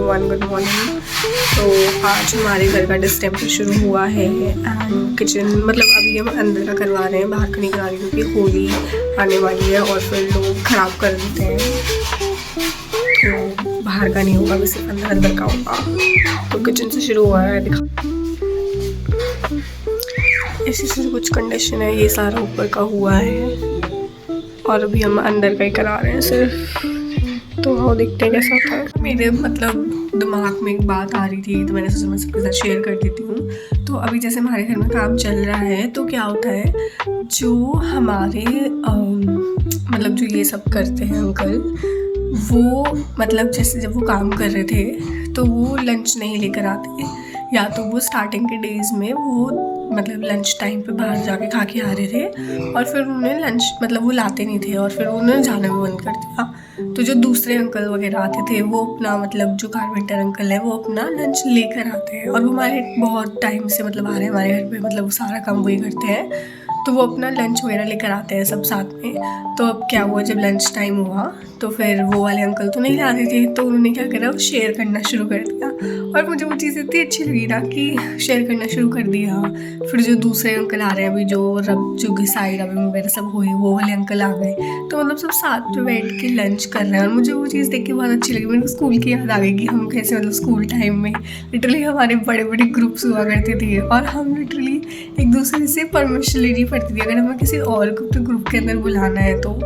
Everyone, good morning. तो आज हमारे घर का डिस्टेंपर शुरू हुआ है एंड किचन मतलब अभी हम अंदर का करवा रहे हैं, बाहर का नहीं करा रहे क्योंकि होली आने वाली है और फिर लोग ख़राब कर देते हैं, तो बाहर का नहीं होगा, बस सिर्फ अंदर का होगा। तो किचन से शुरू हुआ है, दिखा इसी से कुछ कंडीशन है, ये सारा ऊपर का हुआ है और अभी हम अंदर का ही करा रहे हैं सिर्फ। तो वो देखते हैं कैसा होता है। मेरे मतलब दिमाग में एक बात आ रही थी तो मैंने सोचा मैं सबके साथ शेयर कर देती हूँ। तो अभी जैसे हमारे घर में काम चल रहा है तो क्या होता है, जो हमारे मतलब जो ये सब करते हैं अंकल, वो मतलब जैसे जब वो काम कर रहे थे तो वो लंच नहीं लेकर आते, या तो वो स्टार्टिंग के डेज़ में वो मतलब लंच टाइम पे बाहर जाके खा के आ रहे थे और फिर उन्हें लंच मतलब वो लाते नहीं थे और फिर उन्होंने जाना भी बंद कर दिया। तो जो दूसरे अंकल वगैरह आते थे वो अपना मतलब जो कारपेंटर अंकल है वो अपना लंच लेकर आते हैं और वो हमारे बहुत टाइम से मतलब आ रहे हैं हमारे घर पे, मतलब वो सारा काम वही करते हैं, तो वो अपना लंच वगैरह लेकर आते हैं सब साथ में। तो अब क्या हुआ, जब लंच टाइम हुआ तो फिर वो वाले अंकल तो नहीं लाते थे, तो उन्होंने क्या करा, वो शेयर करना शुरू कर दिया और मुझे वो चीज़ इतनी अच्छी लगी ना कि शेयर करना शुरू कर दिया। फिर जो दूसरे अंकल आ रहे हैं अभी जो घिसाई रबी वगैरह सब हुई, वो वाले अंकल आ गए, तो मतलब सब साथ में बैठ के लंच कर रहे हैं और मुझे वो चीज़ देख के बहुत अच्छी लगी। मेरे को स्कूल की याद आ गई कि हम कैसे मतलब स्कूल टाइम में लिटरली हमारे बड़े बड़े ग्रुप्स हुआ करते थे और हम लिटरली एक दूसरे से परमिशन लेनी पड़ती थी अगर हमें किसी और को ग्रुप के अंदर बुलाना है तो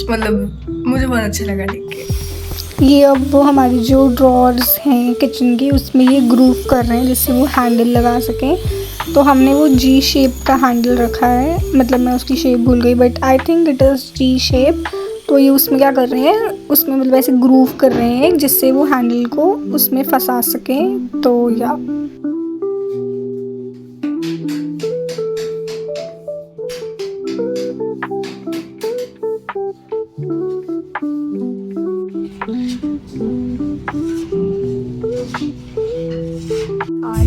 मतलब मुझे बहुत अच्छा लगा देख के। ये अब वो हमारी जो ड्रॉर्स हैं किचन की उसमें ये ग्रूव कर रहे हैं जिससे वो हैंडल लगा सकें। तो हमने वो जी शेप का हैंडल रखा है, मतलब मैं उसकी शेप भूल गई but I think it is G shape. तो ये उसमें क्या कर रहे हैं, उसमें मतलब ऐसे ग्रूव कर रहे हैं जिससे वो हैंडल को उसमें फंसा सकें। तो या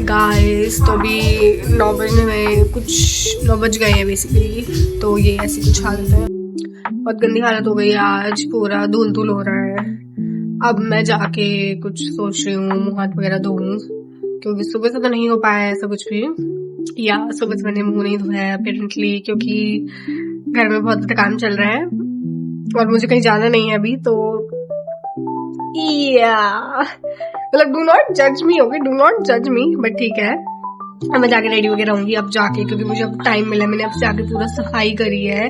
गाइस तो अभी 9 बज गए हैं बेसिकली। तो ये ऐसी कुछ हालत है, बहुत गंदी हालत हो गई है, आज पूरा धूल हो रहा है। अब मैं जाके कुछ सोच रही हूँ मुँह हाथ वगैरह धोऊं, क्योंकि सुबह से तो नहीं हो पाया है ऐसा कुछ भी, या सुबह से मैंने मुँह नहीं धोया है अपेरेंटली, क्योंकि घर में बहुत ज़्यादा काम चल रहा है और मुझे कहीं जाना नहीं है अभी। तो मतलब डू नॉट जज मी, ओके, डू नॉट जज मी, बट ठीक है। अब मैं जाके रेडी वगैरह होंगी अब जाके, क्योंकि मुझे अब टाइम मिला, मैंने अब से जाके पूरा सफाई करी है,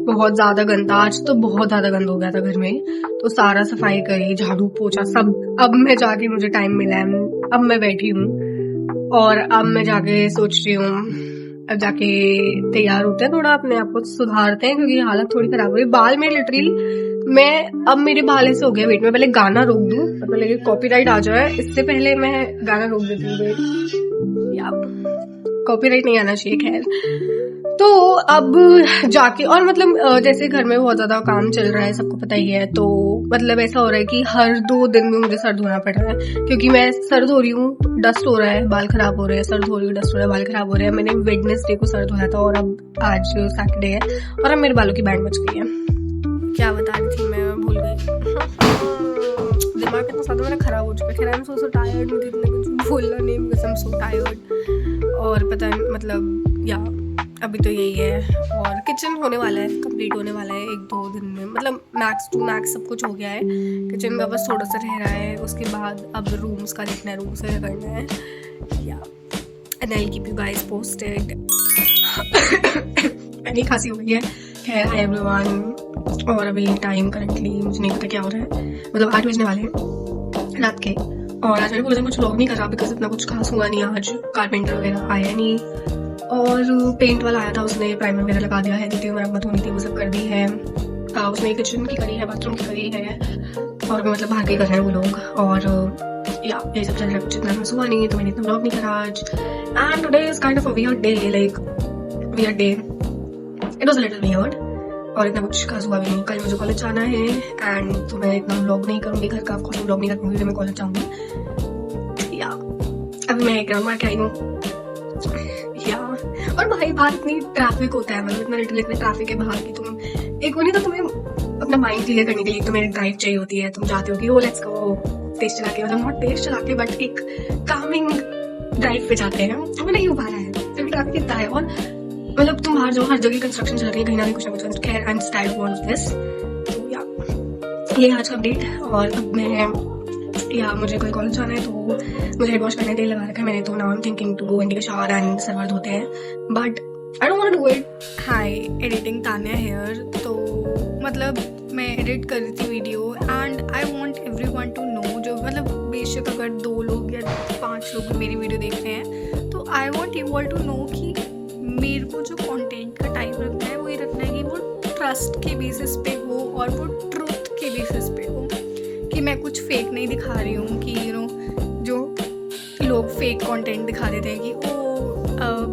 बहुत ज्यादा गंदा, आज तो बहुत ज्यादा गंदा हो गया था घर में, तो सारा सफाई करी, झाड़ू पोछा सब। अब मैं जाके मुझे टाइम मिला है, अब मैं बैठी हूँ और अब मैं जाके सोच रही हूँ, अब जाके तैयार होते हैं, थोड़ा अपने आप को सुधारते हैं क्योंकि हालत थोड़ी खराब हो गई। बाल में लिटरली अब मेरे बाल ऐसे हो गए, वेट में पहले गाना रोक दूं, पहले कॉपीराइट आ जाए, इससे पहले मैं गाना रोक देती हूँ, या कॉपीराइट नहीं आना चाहिए, खैर। तो अब जाके और मतलब जैसे घर में बहुत ज्यादा काम चल रहा है, सबको पता ही है, तो मतलब ऐसा हो रहा है कि हर 2 दिन में मुझे सर धोना पड़ रहा है, क्योंकि मैं सर धो रही हूँ, डस्ट हो रहा है, बाल खराब हो रहे हैं, सर धो रही हूँ, डस्ट हो रहा है, बाल खराब हो रहे हैं। मैंने वेडनेसडे को सर धोया था और अब आज सैटरडे है और अब मेरे बालों की बैंड बच गई है। क्या बता रही थी मैं भूल गई। दिमाग इतना ज्यादा मेरा खराब हो चुका है। आई एम सो टायर्ड, मुझे इतना कुछ बोलना नहीं because I am so tired. और पता नहीं मतलब या अभी तो यही है और किचन होने वाला है, कंप्लीट होने वाला है 1-2 दिन में, मतलब मैक्स टू मैक्स सब कुछ हो गया है। किचन का बस थोड़ा सा रह रहा है, उसके बाद अब रूम्स का देखना है, रूम्स का करना है, या and I will keep you guys posted. इतनी खांसी हो गई है, खैर हाय एवरीवन। और अभी टाइम करंटली मुझे नहीं पता क्या हो रहा है, मतलब 8 बजने वाले हैं रात के, और आज मैंने पूरे दिन कुछ व्लॉग नहीं करा बिकॉज इतना कुछ खास हुआ नहीं, आज कारपेंटर वगैरह आया नहीं और पेंट वाला आया था, उसने प्राइमर वगैरह लगा दिया है, ड्यूटी मरम्मत होनी थी वो सब कर दी है, उसने किचन की करी है, बाथरूम की करी है, और मतलब बाहर के कर रहे हैं वो लोग, और या यही सब चल रहा है। कुछ इतना हुआ नहीं तो मैंने इतना व्लॉग नहीं करा आज। And today is kind of a weird day, like weird day, it was a little weird, और इतना कुछ खास हुआ भी नहीं। कल मुझे कॉलेज जाना है एंड तो मैं इतना व्लॉग नहीं करूँगी, घर का ऑफकोर्स व्लॉग नहीं करूँगी, तो मैं कॉलेज जाऊँगी। या अभी मैं एक राउंड मार के आई हूँ, या और भाई बाहर इतनी ट्रैफिक होता है, मतलब इतना लिटरली इतनी ट्रैफिक है बाहर की, तुम एक वो नहीं तो तुम्हें अपना माइंड क्लियर करने के लिए तो मेरी ड्राइव चाहिए होती है, तुम चाहते हो कि वो लेट्स गो तेज चला के, मतलब नॉट तेज चला के बट एक कामिंग ड्राइव पे जाते हैं, हमें नहीं हो पा रहा है क्योंकि ट्रैफिक इतना है। और मतलब तुम बाहर जाओ, हर जगह कंस्ट्रक्शन चल रही है, कहीं ना कहीं कुछ ना कुछ। खैर I am tired of all of this. तो या ये आज का अपडेट। और अब मैं या मुझे कोई कॉलेज जाना है तो मुझे हेड वॉश करने तेल लगा रखा है मैंने, तो now I am thinking to go and take a shower and सर दर्द होते हैं but I don't want to do it. Hi, editing Tanya here. तो मतलब मैं एडिट कर रही थी video and I want everyone to know, जो मतलब बेशक अगर 2 लोग या 5 लोग मेरी वीडियो देख रहे हैं तो I want you all to know कि मेरे को जो कंटेंट का टाइप रखना है वो ये रखना है कि वो ट्रस्ट के बेसिस पे हो और वो ट्रुथ के बेसिस पे हो, कि मैं कुछ फेक नहीं दिखा रही हूँ कि यू नो जो लोग फेक कंटेंट दिखा देते हैं कि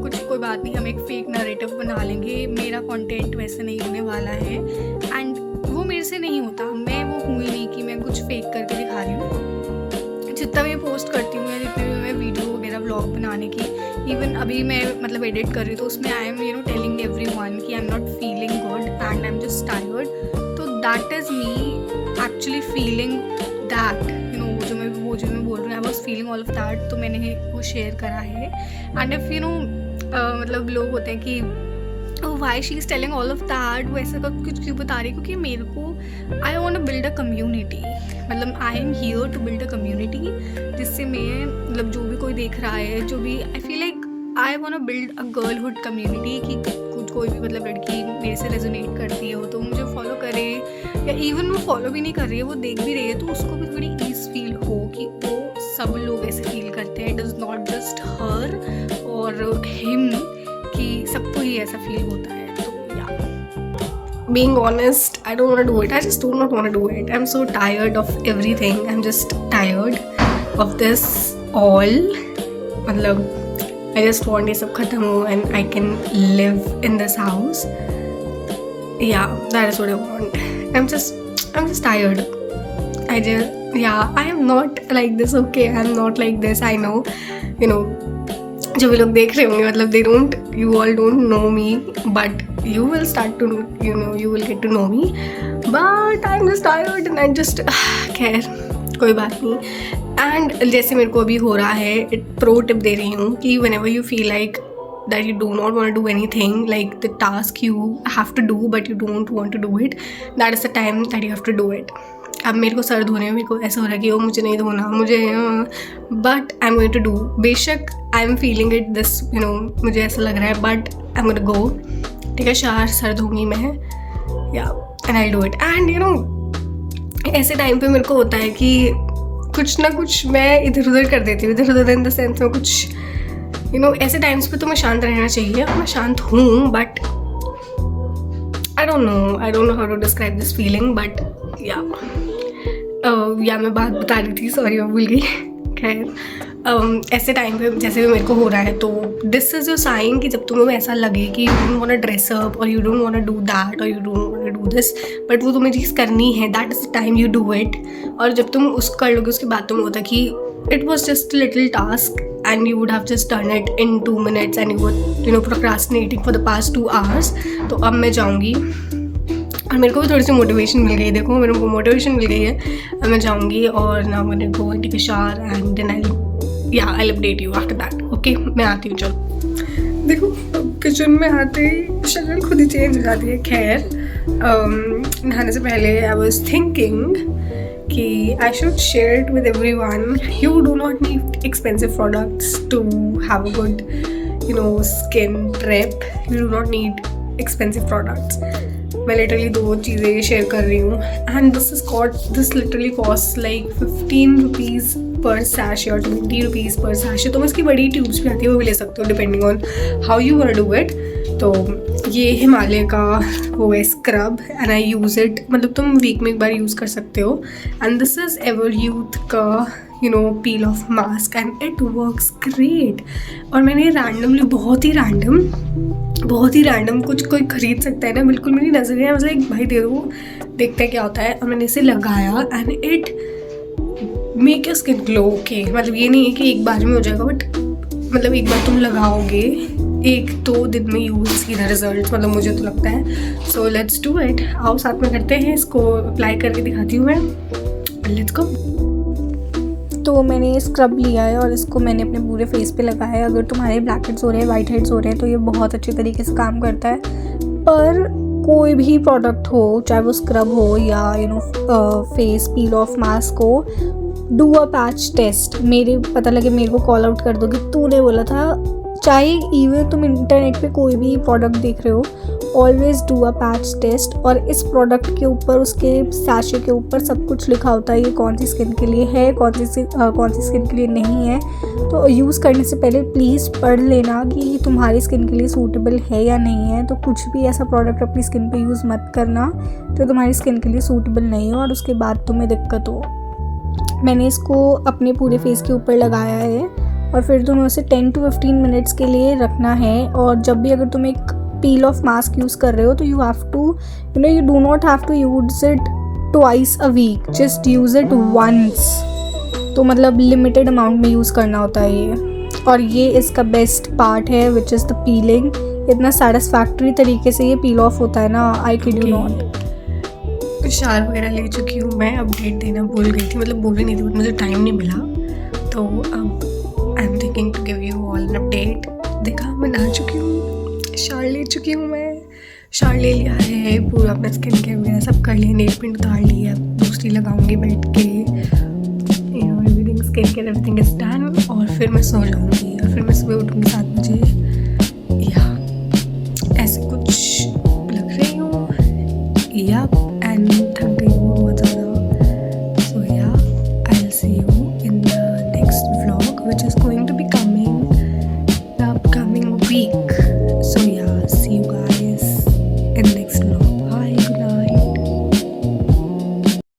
कुछ कोई बात नहीं, हम एक फेक नैरेटिव बना लेंगे। मेरा कंटेंट वैसे नहीं होने वाला है एंड वो मेरे से नहीं होता। मैं वो हूँ ही नहीं कि मैं कुछ फेक करके दिखा रही हूँ। जितना मैं पोस्ट करती हूँ या जितने भी मैं वीडियो वगैरह व्लॉग बनाने की, इवन अभी मैं मतलब एडिट कर रही हूँ तो उसमें आई एम टेलिंग एवरीवन कि I am not feeling good and I am just tired. तो that is me actually feeling that जो मैं बोल रही हूँ, I was feeling all of that. तो मैंने वो शेयर करा है। एंड इफ मतलब लोग होते हैं कि why she is telling all of that, वो ऐसा कुछ क्यों बता रही है, क्योंकि मेरे को I want to build a community. मतलब I am here to build a community जिससे मैं मतलब जो भी कोई देख रहा है, जो भी I feel like I want to build a girlhood community कि कुछ कोई भी मतलब लड़की मेरे से रेजोनेट करती हो तो मुझे फॉलो करे, या इवन वो फॉलो भी नहीं कर रही है, वो देख भी रही है तो उसको भी थोड़ी ईज फील हो कि वो सब लोग ऐसे फील करते हैं। इट इज़ नॉट जस्ट हर और हिम, कि सबको ही ऐसा फील होता है। तो या being honest, I don't want to do it. I just do not want to do it. I'm so tired of everything. I'm just tired of this all. मतलब I just want ये सब खत्म हो and I can live in this house. Yeah, that is what I want. I'm just tired. I am not like this, okay? I'm not like this. I know, जो भी लोग देख रहे होंगे, मतलब you all don't know me, but you will start to you will get to know me, but I'm just tired and I just खैर कोई बात नहीं। एंड जैसे मेरे को अभी हो रहा है, प्रो टिप दे रही हूँ कि whenever you feel like that you do not want to do anything, like the task you have to do but you don't want to do it, that is the time that you have to do it. अब मेरे को sir धोने में मेरे को ऐसा हो रहा है कि वो मुझे नहीं धोना, मुझे but I am going to do. बेशक I am feeling it this मुझे ऐसा लग रहा है, but I am going to go ठीक है, शार सर धोंगी मैं, या and I do it. And ऐसे टाइम पे मेरे को होता है कि कुछ ना कुछ मैं इधर उधर कर देती हूँ, इधर उधर इन द सेंस में कुछ ऐसे टाइम्स पे तो मैं शांत रहना चाहिए, मैं शांत हूँ, but I don't know how to describe this feeling, but yeah मैं बात बता रही थी, सॉरी मैं भूल गई। खैर ऐसे टाइम पे जैसे भी मेरे को हो रहा है, तो दिस इज़ योर साइन कि जब तुम्हें ऐसा लगे कि you don't want to dress up और you don't want to do that और you don't want to do this, but वो तुम्हें चीज़ करनी है, that is the time you do it. और जब तुम उसको कर लोगे उसके बाद तुम्हें होता है कि it was just little task and you would have just done it in 2 minutes and you were procrastinating for the past 2 hours. तो अब मैं जाऊँगी और मेरे को भी थोड़ी सी मोटिवेशन मिल गई, देखो मेरे को मोटिवेशन मिल गई है। अब मैं जाऊँगी और ना मैंने go take a shower and then I'll update you after that. Okay मैं आती हूँ, चलो। देखो किचन में आते ही शक्ल खुद ही चेंज हो जाती है। खैर नहाने से पहले आई वॉज थिंकिंग कि I should share it with everyone. You do not need expensive products to have a good, skin prep. You do not need expensive products. मैं literally 2 चीज़ें शेयर कर रही हूँ and this literally costs like 15 rupees per sachet or 20 rupees per sachet. तो मैं इसकी बड़ी tubes भी आती है, वो भी ले सकते हो depending on how you want to do it. तो ये हिमालय का वो है scrub and I use it, मतलब तुम वीक में एक बार यूज़ कर सकते हो। And this is Everyuth का peel off mask and it works great. और मैंने रैंडमली बहुत ही रैंडम कुछ कोई ख़रीद सकता है ना, बिल्कुल मेरी नज़र है, मतलब एक भाई दे दो देखते हैं क्या होता है। और मैंने इसे लगाया and it make your skin glow. Okay मतलब ये नहीं है कि एक बार में हो जाएगा, बट मतलब एक बार तुम लगाओगे 1-2 दिन में you will see the result, मतलब मुझे तो लगता है। सो लेट्स डू इट, आओ साथ में करते हैं, इसको अप्लाई करके दिखाती हूँ मैं। Let's go. तो मैंने स्क्रब लिया है और इसको मैंने अपने पूरे फेस पे लगाया है। अगर तुम्हारे ब्लैक हेड्स हो रहे हैं, वाइट हेड्स हो रहे हैं, तो ये बहुत अच्छी तरीके से काम करता है। पर कोई भी प्रोडक्ट हो, चाहे वो स्क्रब हो या फेस पील ऑफ मास्क हो, डू अ पैच टेस्ट। मेरे पता लगे मेरे को कॉल आउट कर दो कि तूने बोला था। चाहे इवन तुम इंटरनेट पे कोई भी प्रोडक्ट देख रहे हो, always do a patch test. और इस प्रोडक्ट के ऊपर, उसके सैशे के ऊपर सब कुछ लिखा होता है, ये कौन सी स्किन के लिए है, कौन सी स्किन के लिए नहीं है। तो यूज़ करने से पहले प्लीज़ पढ़ लेना कि तुम्हारी स्किन के लिए सूटेबल है या नहीं है। तो कुछ भी ऐसा प्रोडक्ट अपनी स्किन पे यूज़ मत करना तो तुम्हारी स्किन के लिए सूटेबल नहीं हो और उसके बाद तुम्हें दिक्कत हो। मैंने इसको अपने पूरे फेस के ऊपर लगाया है और फिर तुम्हें उसे 10 to 15 मिनट्स के लिए रखना है। और जब भी अगर तुम एक पील ऑफ मास्क यूज़ कर रहे हो तो you have to you do not have to use it twice a week, just use it once. तो मतलब लिमिटेड अमाउंट में यूज़ करना होता है ये। और ये इसका बेस्ट पार्ट है विच इज़ द पीलिंग। इतना सेटिस्फैक्ट्री तरीके से ये पील ऑफ होता है ना, आई किड यू नॉट। शार वगैरह ले चुकी हूँ मैं, अपडेट देना भूल गई थी, मतलब भूल ही नहीं थी बट मुझे टाइम नहीं मिला। तो अब I am thinking to give you all an update. देखा, मैं नहा चुकी हूँ, शार ले चुकी हूँ मैं, शार ले लिया है, पूरा अपना स्किन केयर वगैरह सब कर लिया, नेल पेंट उतार लिया, दूसरी लगाऊंगी बैठ के, everything skin care everything is done. और फिर मैं सो जाऊँगी और फिर मैं सुबह उठूँगी 7 बजे। या